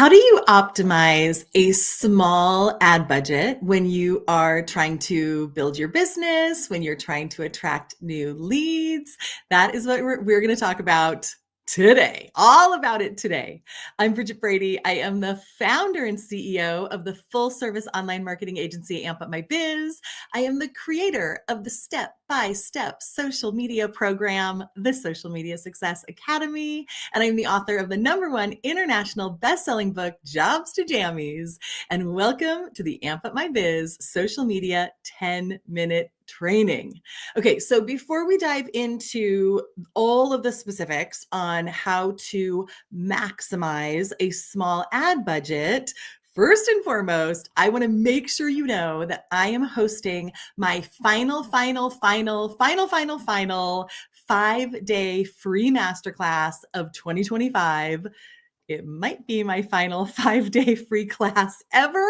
How do you optimize a small ad budget when you are trying to build your business, when you're trying to attract new leads? That is what we're going to talk about today, all about it today. I'm Bridget Brady. I am the founder and CEO of the full service online marketing agency Amp Up My Biz. I am the creator of the step-by-step social media program, the Social Media Success Academy, and I'm the author of the #1 international best-selling book, Jobs to Jammies. And welcome to the Amp Up My Biz social media 10-minute training. Okay, so before we dive into all of the specifics on how to maximize a small ad budget, first and foremost, I want to make sure you know that I am hosting my final 5-day free masterclass of 2025. It might be my final 5-day free class ever,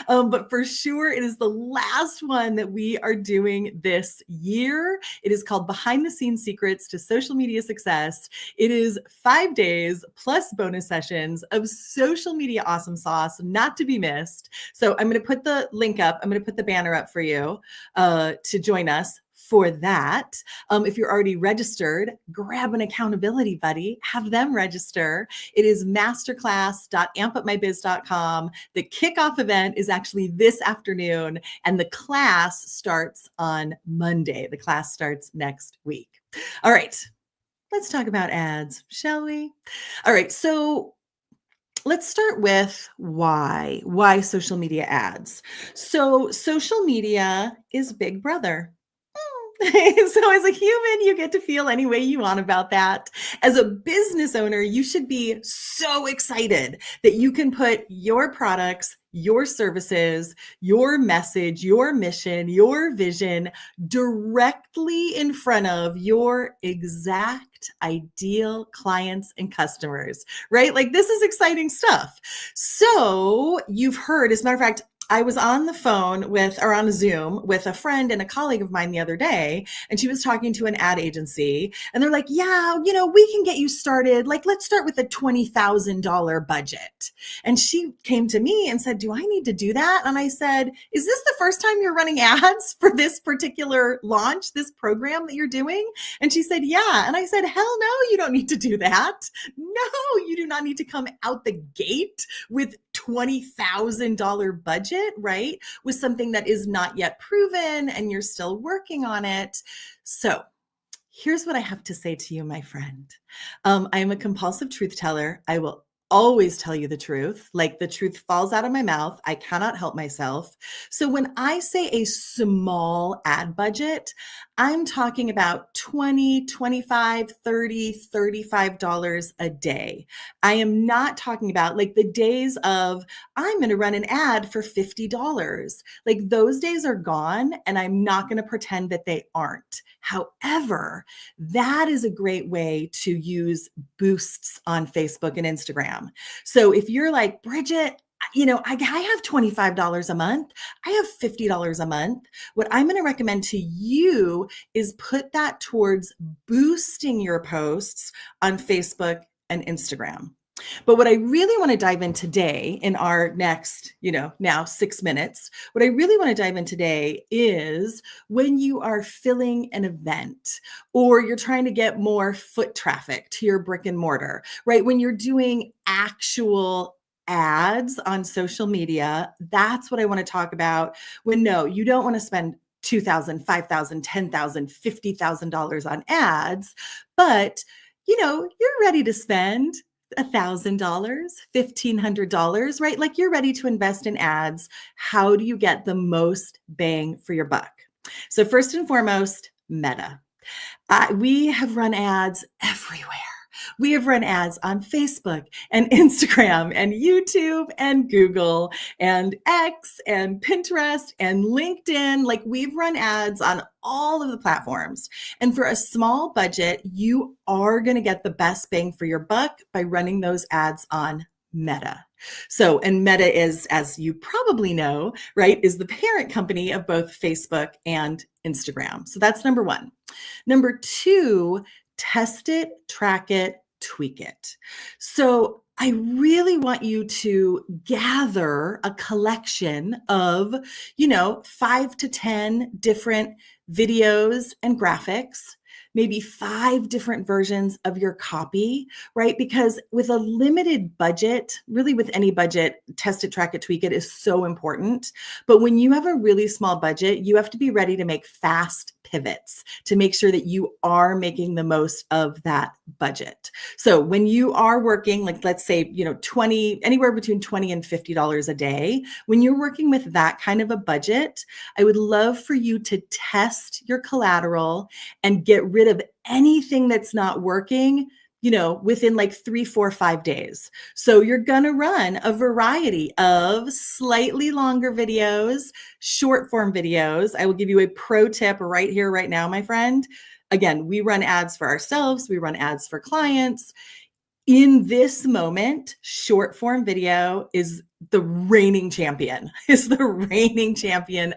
but for sure it is the last one that we are doing this year. It is called Behind the Scenes Secrets to Social Media Success. It is 5 days plus bonus sessions of social media awesome sauce, not to be missed. So I'm going to put the link up. I'm going to put the banner up for you to join us for that. If you're already registered, grab an accountability buddy, have them register. It is masterclass.ampupmybiz.com. The kickoff event is actually this afternoon, and the class starts on Monday. The class starts next week. All right, let's talk about ads, shall we? All right, so let's start with why social media ads. So social media is Big Brother. So as a human, you get to feel any way you want about that. As a business owner, you should be so excited that you can put your products, your services, your message, your mission, your vision directly in front of your exact ideal clients and customers, right? Like, this is exciting stuff. So you've heard, as a matter of fact, I was on the phone or on a Zoom with a friend and a colleague of mine the other day, and she was talking to an ad agency, and they're like, yeah, we can get you started. Like, let's start with a $20,000 budget. And she came to me and said, do I need to do that? And I said, is this the first time you're running ads for this particular launch, this program that you're doing? And she said, yeah. And I said, hell no, you don't need to do that. No, you do not need to come out the gate with $20,000 budget, right? With something that is not yet proven and you're still working on it. So here's what I have to say to you, my friend. I am a compulsive truth teller. I will always tell you the truth. Like, the truth falls out of my mouth. I cannot help myself. So when I say a small ad budget, I'm talking about $20, $25, $30, $35 a day. I am not talking about like the days of I'm going to run an ad for $50. Like, those days are gone, and I'm not going to pretend that they aren't. However, that is a great way to use boosts on Facebook and Instagram. So if you're like, Bridget, I have $25 a month. I have $50 a month. What I'm going to recommend to you is put that towards boosting your posts on Facebook and Instagram. But what I really want to dive in today in our next, now 6 minutes, what I really want to dive in today is when you are filling an event or you're trying to get more foot traffic to your brick and mortar, right? When you're doing actual ads on social media, that's what I want to talk about. When no, you don't want to spend $2,000, $5,000, $10,000, $50,000 on ads, but you're ready to spend $1,000, $1,500, right? Like, you're ready to invest in ads. How do you get the most bang for your buck? So first and foremost, Meta. We have run ads everywhere. We have run ads on Facebook and Instagram and YouTube and Google and X and Pinterest and LinkedIn. Like, we've run ads on all of the platforms. And for a small budget, you are going to get the best bang for your buck by running those ads on Meta. So, and Meta is, as you probably know, right, is the parent company of both Facebook and Instagram. So that's number one. Number two, test it, track it, tweak it. So I really want you to gather a collection of, 5 to 10 different videos and graphics, maybe 5 different versions of your copy, right? Because with a limited budget, really with any budget, test it, track it, tweak it is so important. But when you have a really small budget, you have to be ready to make fast pivots to make sure that you are making the most of that budget. So when you are working, like let's say, 20, anywhere between 20 and $50 a day, when you're working with that kind of a budget, I would love for you to test your collateral and get rid of anything that's not working, within like 3, 4, 5 days. So you're going to run a variety of slightly longer videos, short form videos. I will give you a pro tip right here, right now, my friend. Again, we run ads for ourselves. We run ads for clients. In this moment, short form video is the reigning champion,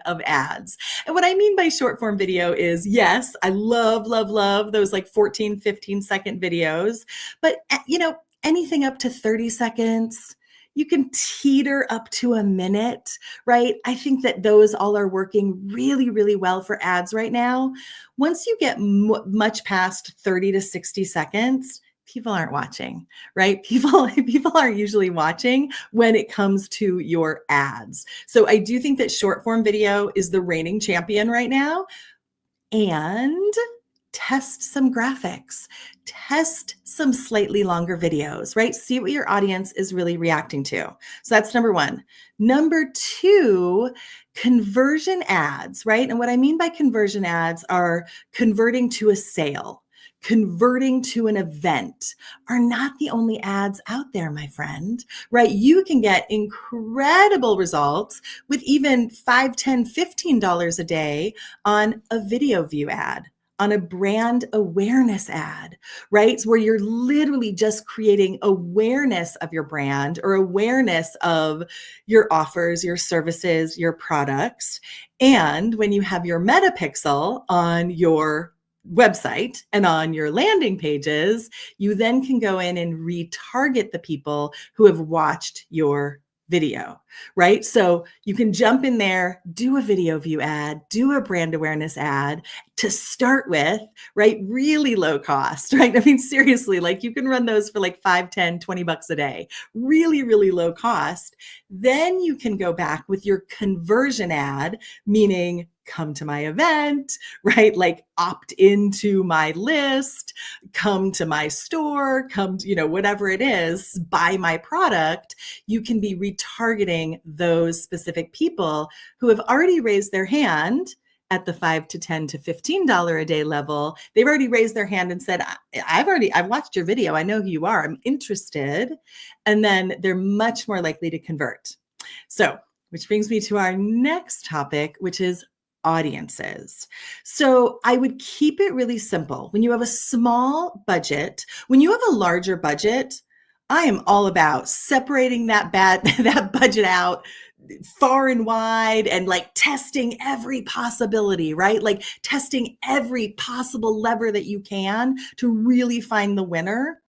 of ads. And what I mean by short form video is, yes, I love, love, love those like 14, 15-second videos, but anything up to 30 seconds, you can teeter up to a minute, right? I think that those all are working really, really well for ads right now. Once you get much past 30 to 60 seconds, people aren't watching, right? People aren't usually watching when it comes to your ads. So I do think that short form video is the reigning champion right now. And test some graphics, test some slightly longer videos, right? See what your audience is really reacting to. So that's number one. Number two, conversion ads, right? And what I mean by conversion ads are converting to a sale, converting to an event, are not the only ads out there, my friend, right? You can get incredible results with even $5, $10, $15 a day on a video view ad, on a brand awareness ad, right? Where you're literally just creating awareness of your brand or awareness of your offers, your services, your products. And when you have your meta pixel on your website and on your landing pages, you then can go in and retarget the people who have watched your video, right? So you can jump in there, do a video view ad, do a brand awareness ad to start with, right? Really low cost, right? I mean, seriously, like you can run those for like 5, 10, 20 bucks a day, really, really low cost. Then you can go back with your conversion ad, meaning come to my event, right? Like opt into my list, come to my store, come to, whatever it is, buy my product. You can be retargeting those specific people who have already raised their hand at the $5 to $10 to $15 a day level. They've already raised their hand and said, I've watched your video. I know who you are. I'm interested. And then they're much more likely to convert. So, which brings me to our next topic, which is audiences. So I would keep it really simple. When you have a small budget, when you have a larger budget, I am all about separating that budget out far and wide and like testing every possibility, right? Like testing every possible lever that you can to really find the winner.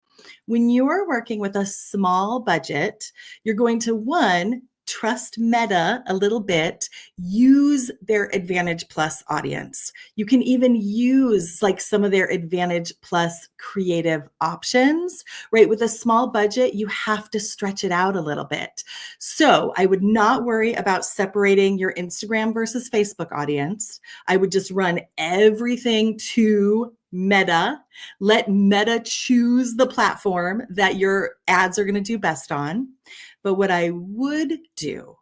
When you're working with a small budget, you're going to, one, trust Meta a little bit, use their Advantage Plus audience. You can even use like some of their Advantage Plus creative options, right? With a small budget, you have to stretch it out a little bit. So I would not worry about separating your Instagram versus Facebook audience. I would just run everything to Meta. Let Meta choose the platform that your ads are going to do best on. But what I would do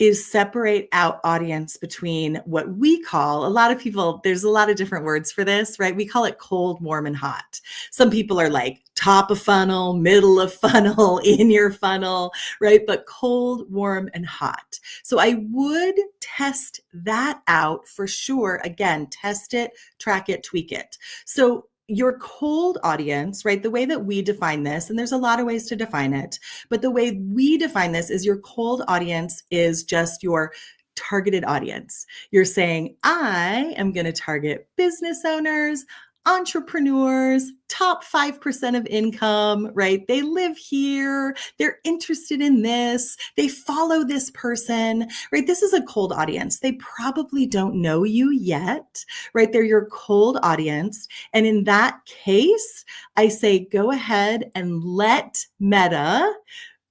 is separate out audience between what we call, a lot of people, there's a lot of different words for this, right? We call it cold, warm, and hot. Some people are like top of funnel, middle of funnel, in your funnel, right? But cold, warm, and hot. So I would test that out for sure. Again, test it, track it, tweak it. So your cold audience, right? The way that we define this, and there's a lot of ways to define it, but the way we define this is your cold audience is just your targeted audience. You're saying, I am going to target business owners, entrepreneurs, top 5% of income, right? They live here. They're interested in this. They follow this person, right? This is a cold audience. They probably don't know you yet, right? They're your cold audience. And in that case, I say go ahead and let Meta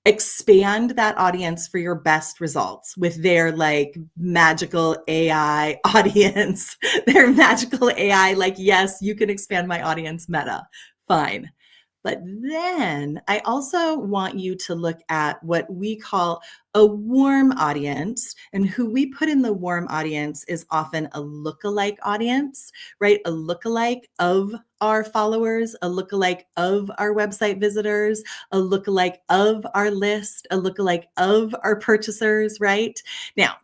expand that audience for your best results with their like magical AI audience, their magical AI, like, yes, you can expand my audience, Meta. Fine. But then I also want you to look at what we call a warm audience. And who we put in the warm audience is often a lookalike audience, right? A lookalike of our followers, a lookalike of our website visitors, a lookalike of our list, a lookalike of our purchasers, right? Now,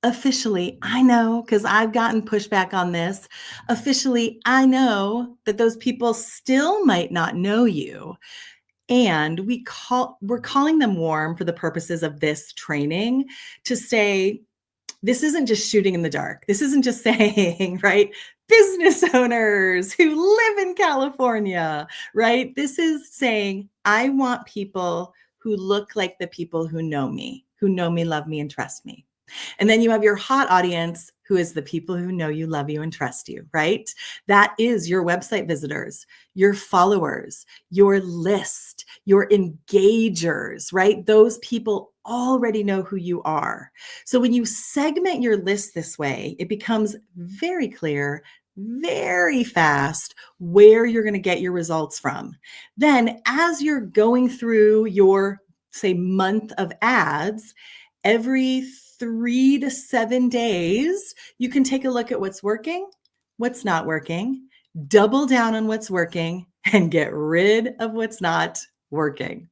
officially, I know because I've gotten pushback on this. Officially, I know that those people still might not know you. And we're calling them warm for the purposes of this training to say, this isn't just shooting in the dark. This isn't just saying, right? Business owners who live in California, right? This is saying, I want people who look like the people who know me, love me, and trust me. And then you have your hot audience, who is the people who know you, love you, and trust you, right? That is your website visitors, your followers, your list, your engagers, right? Those people already know who you are. So when you segment your list this way, it becomes very clear, very fast where you're going to get your results from. Then as you're going through your, say, month of ads, every 3 to 7 days, you can take a look at what's working, what's not working, double down on what's working, and get rid of what's not working.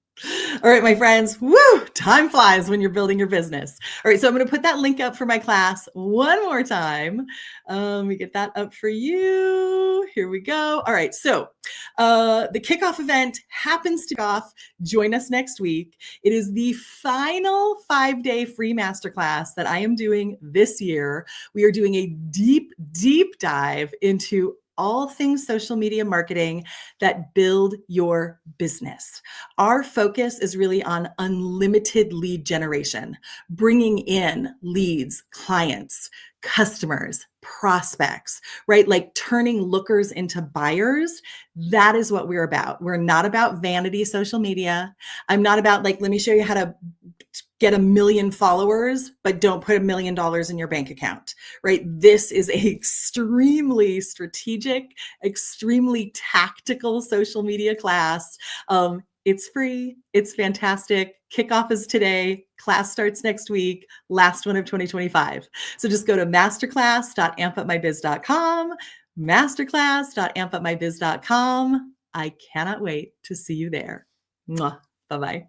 All right, my friends, woo, time flies when you're building your business. All right, so I'm going to put that link up for my class one more time. Let me get that up for you. Here we go. All right, so the kickoff event happens to kick off. Join us next week. It is the final 5-day free masterclass that I am doing this year. We are doing a deep, deep dive into all things social media marketing that build your business. Our focus is really on unlimited lead generation, bringing in leads, clients, customers, prospects, right? Like turning lookers into buyers. That is what we're about. We're not about vanity social media. I'm not about like, let me show you how to get 1 million followers, but don't put $1 million in your bank account, right? This is a extremely strategic, extremely tactical social media class. It's free. It's fantastic. Kickoff is today. Class starts next week. Last one of 2025. So just go to masterclass.ampupmybiz.com, masterclass.ampupmybiz.com. I cannot wait to see you there. Mwah. Bye-bye.